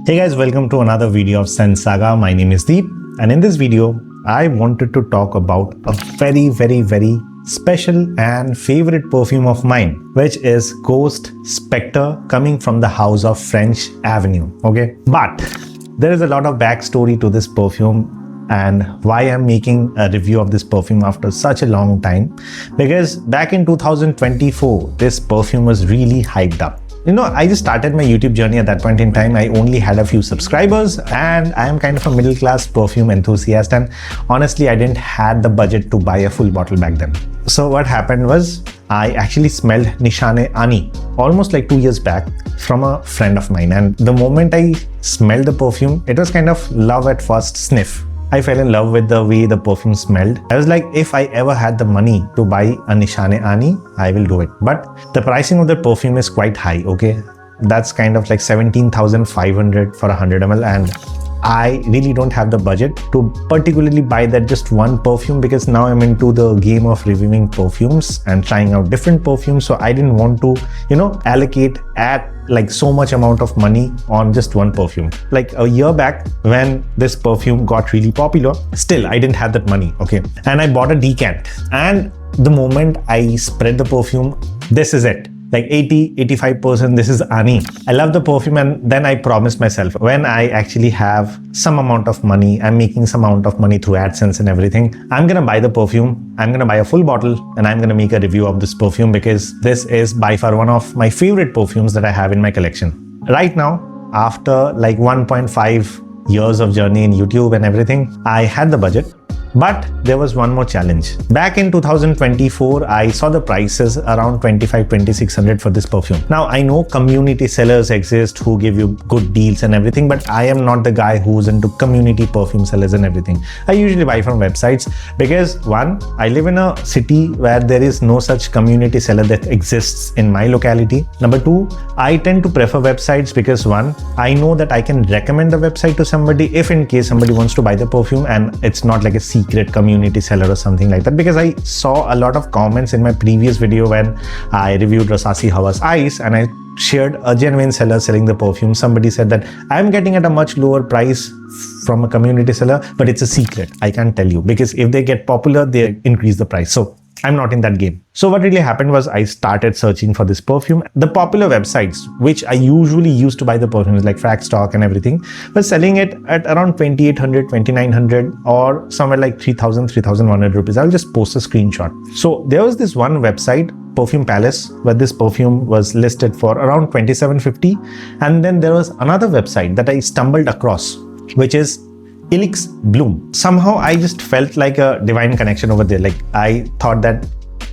Hey guys, welcome to another video of Scent Saga. My name is Deep, and in this video, I wanted to talk about a very special and favorite perfume of mine, which is Ghost Spectre, coming from the house of French Avenue. Okay, but there is a lot of backstory to this perfume and why I'm making a review of this perfume after such a long time, because back in 2024, this perfume was really hyped up. You know, I just started my YouTube journey at that point in time. I only had a few subscribers and I am kind of a middle class perfume enthusiast, and honestly, I didn't had the budget to buy a full bottle back then. So what happened was I actually smelled Nishane Ani almost like 2 years back from a friend of mine, and the moment I smelled the perfume, it was kind of love at first sniff. I fell in love with the way the perfume smelled. I was like, if I ever had the money to buy a Nishane Ani, I will do it. But the pricing of the perfume is quite high, okay? That's kind of like 17,500 for 100 ml, and I really don't have the budget to particularly buy that just one perfume, because now I'm into the game of reviewing perfumes and trying out different perfumes. So I didn't want to, allocate at like so much amount of money on just one perfume. Like a year back when this perfume got really popular, still I didn't have that money, okay? And I bought a decant, and the moment I spread the perfume, this is it. Like 80-85%, this is Ani. I love the perfume, and then I promised myself, when I actually have some amount of money, I'm making some amount of money through AdSense and everything, I'm gonna buy the perfume, I'm gonna buy a full bottle, and I'm gonna make a review of this perfume, because this is by far one of my favorite perfumes that I have in my collection. Right now, after like 1.5 years of journey in YouTube and everything, I had the budget. But there was one more challenge. Back in 2024, I saw the prices around 25-2600 for this perfume. Now, I know community sellers exist who give you good deals and everything, but I am not the guy who's into community perfume sellers and everything. I usually buy from websites because, one, I live in a city where there is no such community seller that exists in my locality. Number two, I tend to prefer websites because, one, I know that I can recommend the website to somebody if in case somebody wants to buy the perfume and it's not like a secret community seller or something like that, because I saw a lot of comments in my previous video when I reviewed Rasasi Hawa's Ice and I shared a genuine seller selling the perfume. Somebody said that I'm getting at a much lower price from a community seller, but it's a secret. I can't tell you, because if they get popular, they increase the price. So I'm not in that game. So what really happened was I started searching for this perfume. The popular websites, which I usually use to buy the perfumes like Fragstock and everything, were selling it at around 2,800, 2,900 or somewhere like 3,000, 3,100 rupees. I'll just post a screenshot. So there was this one website, Perfume Palace, where this perfume was listed for around 2,750. And then there was another website that I stumbled across, which is ElixBloom. Somehow I just felt like a divine connection over there. Like I thought that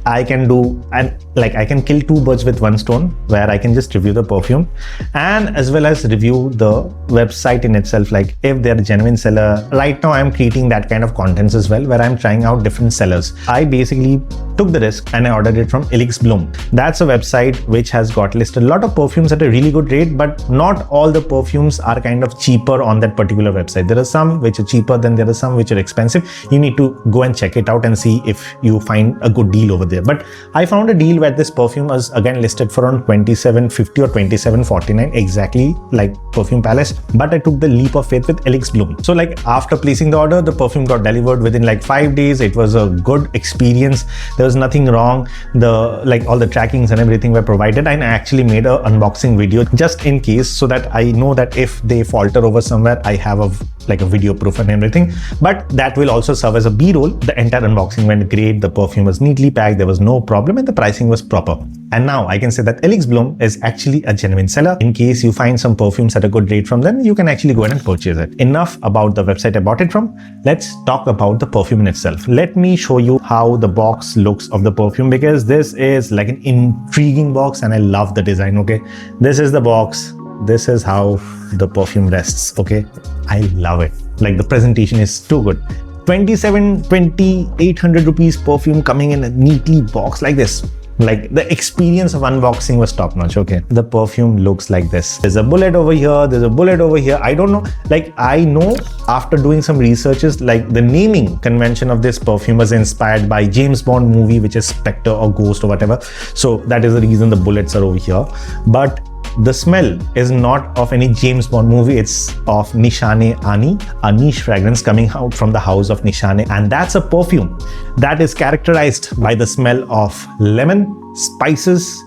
I can do, and like I can kill two birds with one stone, where I can just review the perfume and as well as review the website in itself, like if they're a genuine seller. Right now I'm creating that kind of contents as well, where I'm trying out different sellers. I basically took the risk and I ordered it from ElixBloom. That's a website which has got listed a lot of perfumes at a really good rate, but not all the perfumes are kind of cheaper on that particular website. There are some which are cheaper, then there are some which are expensive. You need to go and check it out and see if you find a good deal over there. But I found a deal where this perfume was again listed for around 2,750 or 2,749, exactly like Perfume Palace. But I took the leap of faith with ElixBloom. So like after placing the order, the perfume got delivered within like 5 days. It was a good experience. There was nothing wrong. All the trackings and everything were provided. And I actually made an unboxing video just in case, so that I know that if they falter over somewhere, I have a video proof and everything. But that will also serve as a B-roll. The entire unboxing went great. The perfume was neatly packed. There was no problem and the pricing was proper. And now I can say that ElixBloom is actually a genuine seller. In case you find some perfumes at a good rate from them, you can actually go ahead and purchase it. Enough about the website I bought it from. Let's talk about the perfume in itself. Let me show you how the box looks of the perfume, because this is like an intriguing box and I love the design, okay? This is the box. This is how the perfume rests, okay? I love it. Like the presentation is too good. 2,800 rupees perfume coming in a neatly box like this. Like the experience of unboxing was top notch, okay? The perfume looks like this. There's a bullet over here, there's a bullet over here. I don't know, like I know after doing some researches, like the naming convention of this perfume was inspired by James Bond movie, which is Spectre or Ghost or whatever. So that is the reason the bullets are over here. But the smell is not of any James Bond movie, it's of Nishane Ani, a niche fragrance coming out from the house of Nishane, and that's a perfume that is characterized by the smell of lemon, spices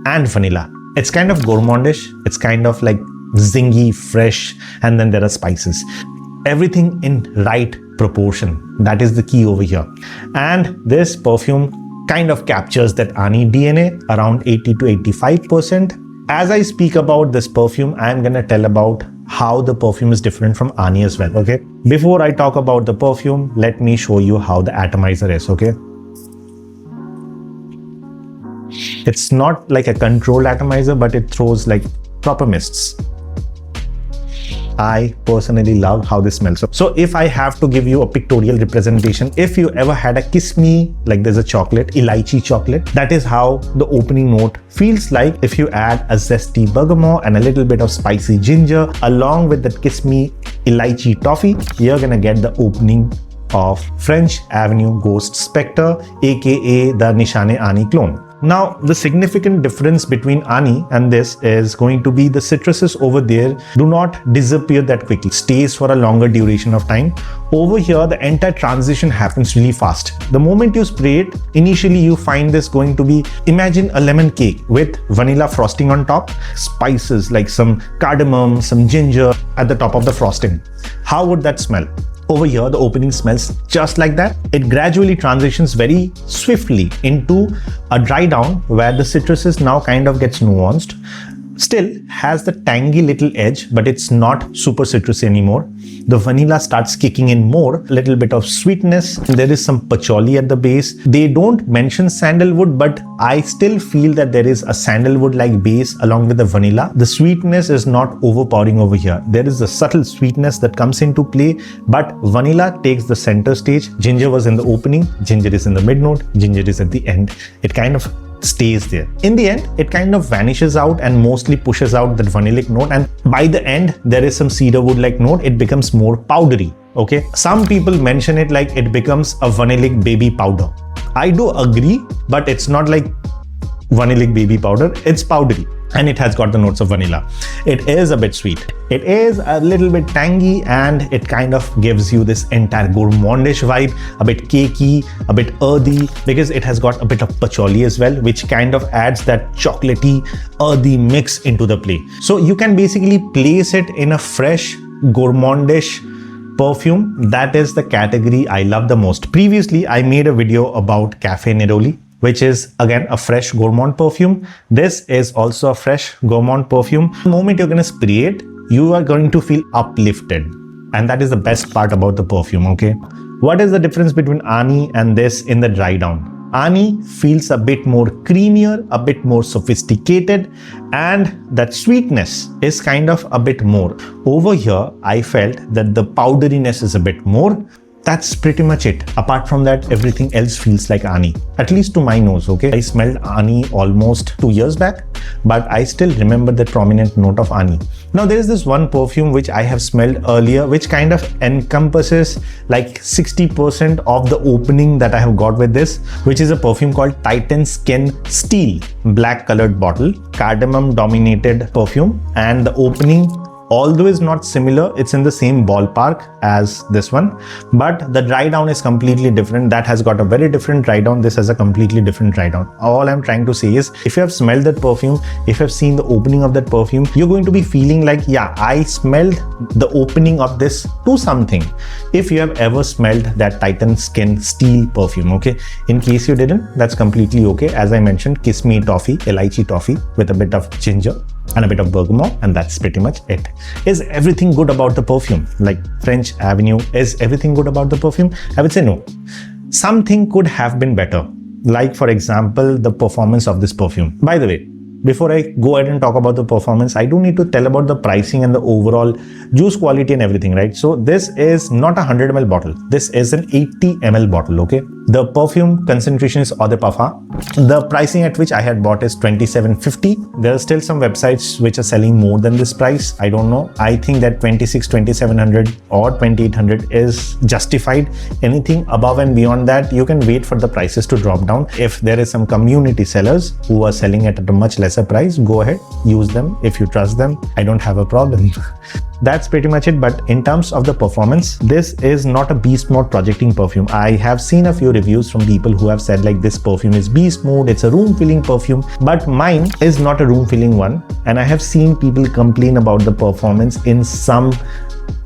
and vanilla. It's kind of gourmandish, it's kind of like zingy, fresh, and then there are spices. Everything in right proportion. That is the key over here. And this perfume kind of captures that Ani DNA around 80 to 85%. As I speak about this perfume, I am gonna tell about how the perfume is different from Ani as well, okay? Before I talk about the perfume, let me show you how the atomizer is, okay? It's not like a controlled atomizer, but it throws like proper mists. I personally love how this smells. So if I have to give you a pictorial representation, if you ever had a kiss me, like there's a chocolate, elaichi chocolate, that is how the opening note feels like if you add a zesty bergamot and a little bit of spicy ginger along with that kiss me elaichi toffee, you're gonna get the opening of French Avenue Ghost Spectre, aka the Nishane Ani clone. Now, the significant difference between Ani and this is going to be the citruses over there do not disappear that quickly, stays for a longer duration of time. Over here, the entire transition happens really fast. The moment you spray it, initially you find this going to be, imagine a lemon cake with vanilla frosting on top, spices like some cardamom, some ginger at the top of the frosting. How would that smell? Over here, the opening smells just like that. It gradually transitions very swiftly into a dry down where the citruses now kind of gets nuanced. Still has the tangy little edge, but it's not super citrusy anymore. The vanilla starts kicking in more, a little bit of sweetness. There is some patchouli at the base. They don't mention sandalwood, but I still feel that there is a sandalwood-like base along with the vanilla. The sweetness is not overpowering over here. There is a subtle sweetness that comes into play, but vanilla takes the center stage. Ginger was in the opening, ginger is in the mid note, ginger is at the end. It kind of stays there. In the end, it kind of vanishes out and mostly pushes out that vanillic note, and by the end there is some cedarwood like note. It becomes more powdery. Okay, some people mention it like it becomes a vanillic baby powder. I do agree, but it's not like vanillic baby powder, it's powdery and it has got the notes of vanilla. It is a bit sweet, it is a little bit tangy, and it kind of gives you this entire gourmandish vibe, a bit cakey, a bit earthy, because it has got a bit of patchouli as well, which kind of adds that chocolatey earthy mix into the play. So you can basically place it in a fresh gourmandish perfume. That is the category I love the most. Previously I made a video about Cafe Neroli, which is again a fresh gourmand perfume. This is also a fresh gourmand perfume. The moment you're going to spray it, you are going to feel uplifted, and that is the best part about the perfume. Okay, what is the difference between Ani and this in the dry down? Ani feels a bit more creamier, a bit more sophisticated, and that sweetness is kind of a bit more. Over here, I felt that the powderiness is a bit more. That's pretty much it. Apart from that, everything else feels like Ani, at least to my nose. Okay, I smelled Ani almost 2 years back, but I still remember the prominent note of Ani. Now there is this one perfume which I have smelled earlier, which kind of encompasses like 60% of the opening that I have got with this, which is a perfume called Titan Skin Steel, black colored bottle, cardamom dominated perfume, and the opening, although is not similar, it's in the same ballpark as this one, but the dry down is completely different. That has got a very different dry down. This has a completely different dry down. All I'm trying to say is, if you have smelled that perfume, if you have seen the opening of that perfume, you're going to be feeling like, yeah, I smelled the opening of this to something. If you have ever smelled that Titan Skin Steel perfume, okay? In case you didn't, that's completely okay. As I mentioned, kiss me toffee, elaichi toffee with a bit of ginger and a bit of bergamot, and that's pretty much it. Is everything good about the perfume? Like French Avenue, is everything good about the perfume? I would say no. Something could have been better. Like for example, the performance of this perfume. By the way, before I go ahead and talk about the performance, I do need to tell about the pricing and the overall juice quality and everything, right? So this is not a 100 ml bottle. This is an 80 ml bottle, okay? The perfume concentration is Eau de Parfum. The pricing at which I had bought is $27.50. There are still some websites which are selling more than this price. I don't know. I think that $2,700 or $2,800 is justified. Anything above and beyond that, you can wait for the prices to drop down. If there is some community sellers who are selling it at a much lesser price, go ahead, use them if you trust them. I don't have a problem. That's pretty much it. But in terms of the performance, this is not a beast mode projecting perfume. I have seen a few reviews from people who have said like this perfume is beast mode, it's a room filling perfume, but mine is not a room filling one. And I have seen people complain about the performance in some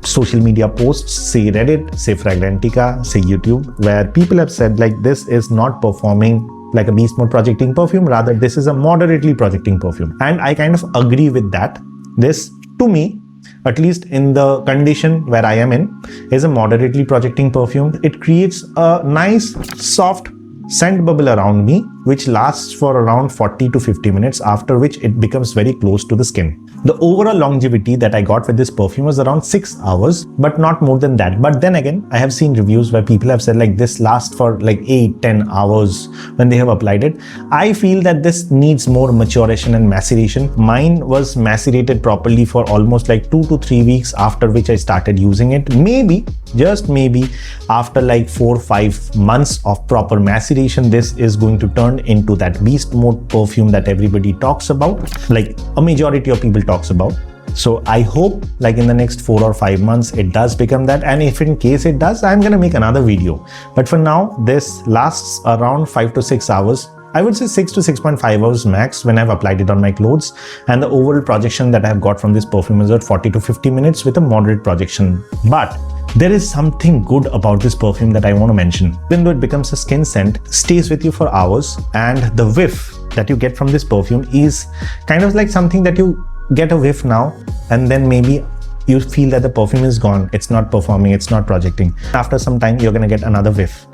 social media posts, say Reddit, say Fragrantica, say YouTube, where people have said like this is not performing like a beast mode projecting perfume, rather this is a moderately projecting perfume. And I kind of agree with that. This, to me, at least in the condition where I am in, is a moderately projecting perfume. It creates a nice soft scent bubble around me, which lasts for around 40 to 50 minutes, after which it becomes very close to the skin. The overall longevity that I got with this perfume was around 6 hours, but not more than that. But then again, I have seen reviews where people have said like this lasts for like 8-10 hours when they have applied it. I feel that this needs more maturation and maceration. Mine was macerated properly for almost like 2 to 3 weeks, after which I started using it. Maybe, just maybe, after like 4-5 months of proper maceration, this is going to turn into that beast mode perfume that everybody talks about, like a majority of people talks about. So I hope like in the next 4 or 5 months it does become that, and if in case it does, I'm gonna make another video. But for now, this lasts around 5 to 6 hours. I would say 6 to 6.5 hours max when I've applied it on my clothes, and the overall projection that I've got from this perfume is at 40 to 50 minutes with a moderate projection. But there is something good about this perfume that I want to mention. Even though it becomes a skin scent, stays with you for hours, and the whiff that you get from this perfume is kind of like something that you get a whiff now, and then maybe you feel that the perfume is gone, it's not performing, it's not projecting. After some time, you're gonna get another whiff.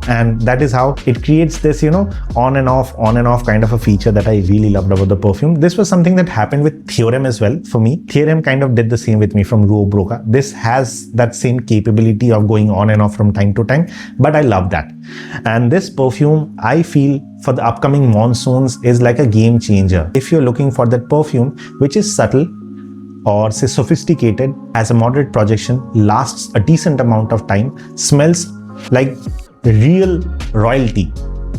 And that is how it creates this, you know, on and off kind of a feature that I really loved about the perfume. This was something that happened with Theorem as well for me. Theorem kind of did the same with me from Rouge Broca. This has that same capability of going on and off from time to time, but I love that. And this perfume, I feel for the upcoming monsoons, is like a game changer. If you're looking for that perfume which is subtle or say sophisticated, has a moderate projection, lasts a decent amount of time, smells like real royalty,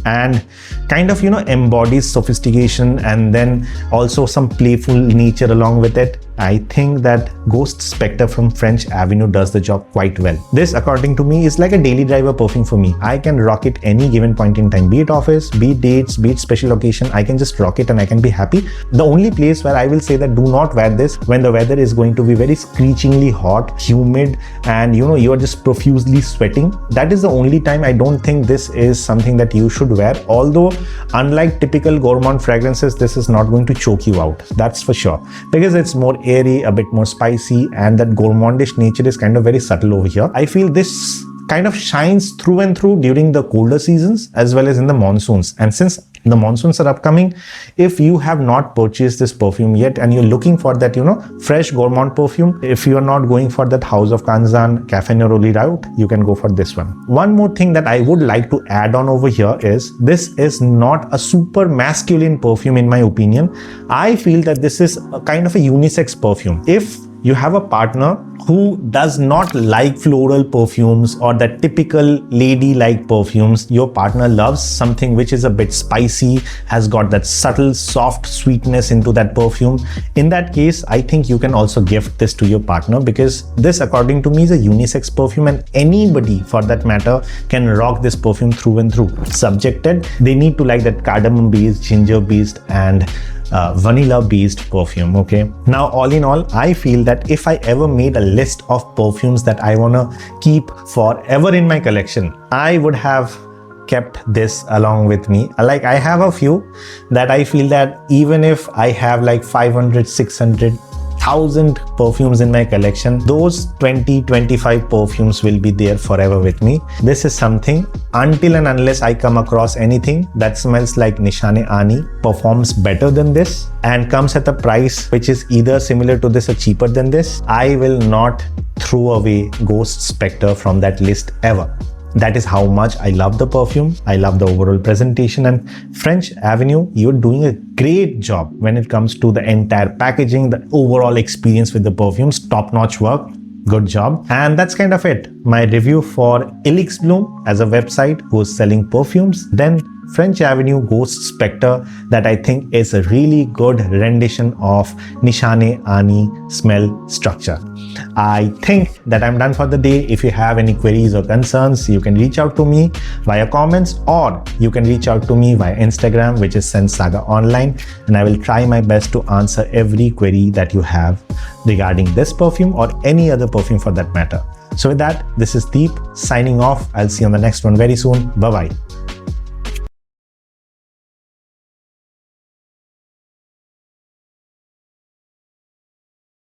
and kind of, you know, embodies sophistication and then also some playful nature along with it, I think that Ghost Spectre from French Avenue does the job quite well. This, according to me, is like a daily driver perfume for me. I can rock it any given point in time, be it office, be it dates, be it special occasion. I can just rock it and I can be happy. The only place where I will say that do not wear this when the weather is going to be very screechingly hot, humid, and you know, you are just profusely sweating. That is the only time I don't think this is something that you should wear. Although, unlike typical Gourmand fragrances, this is not going to choke you out. That's for sure. Because it's more airy, a bit more spicy, and that gourmandish nature is kind of very subtle over here. I feel this kind of shines through and through during the colder seasons as well as in the monsoons. And since the monsoons are upcoming, if you have not purchased this perfume yet and you're looking for that, you know, fresh gourmand perfume, if you are not going for that House of Kanzan Cafe Neroli route, you can go for this one. One more thing that I would like to add on over here is this is not a super masculine perfume in my opinion. I feel that this is a kind of a unisex perfume. If you have a partner who does not like floral perfumes or that typical lady-like perfumes, your partner loves something which is a bit spicy, has got that subtle, soft sweetness into that perfume. In that case, I think you can also gift this to your partner, because this, according to me, is a unisex perfume and anybody for that matter can rock this perfume through and through. Subjected, they need to like that cardamom based, ginger based and vanilla based perfume. Okay, now all in all, I feel that if I ever made a list of perfumes that I want to keep forever in my collection, I would have kept this along with me. Like, I have a few that I feel that even if I have like 500, 600, 1,000 perfumes in my collection, those 20-25 perfumes will be there forever with me. This is something, until and unless I come across anything that smells like Nishane Ani, performs better than this, and comes at a price which is either similar to this or cheaper than this, I will not throw away Ghost Spectre from that list ever. That is how much I love the perfume. I love the overall presentation, and French Avenue, you're doing a great job when it comes to the entire packaging, the overall experience with the perfumes, top-notch work. Good job. And that's kind of it. My review for ElixBloom as a website who's selling perfumes. Then French Avenue Ghost Spectre, that I think is a really good rendition of Nishane Ani smell structure. I think that I'm done for the day. If you have any queries or concerns, you can reach out to me via comments, or you can reach out to me via Instagram, which is Scent Saga Online, and I will try my best to answer every query that you have regarding this perfume or any other perfume for that matter. So with that, this is Deep signing off. I'll see you on the next one very soon. Bye-bye.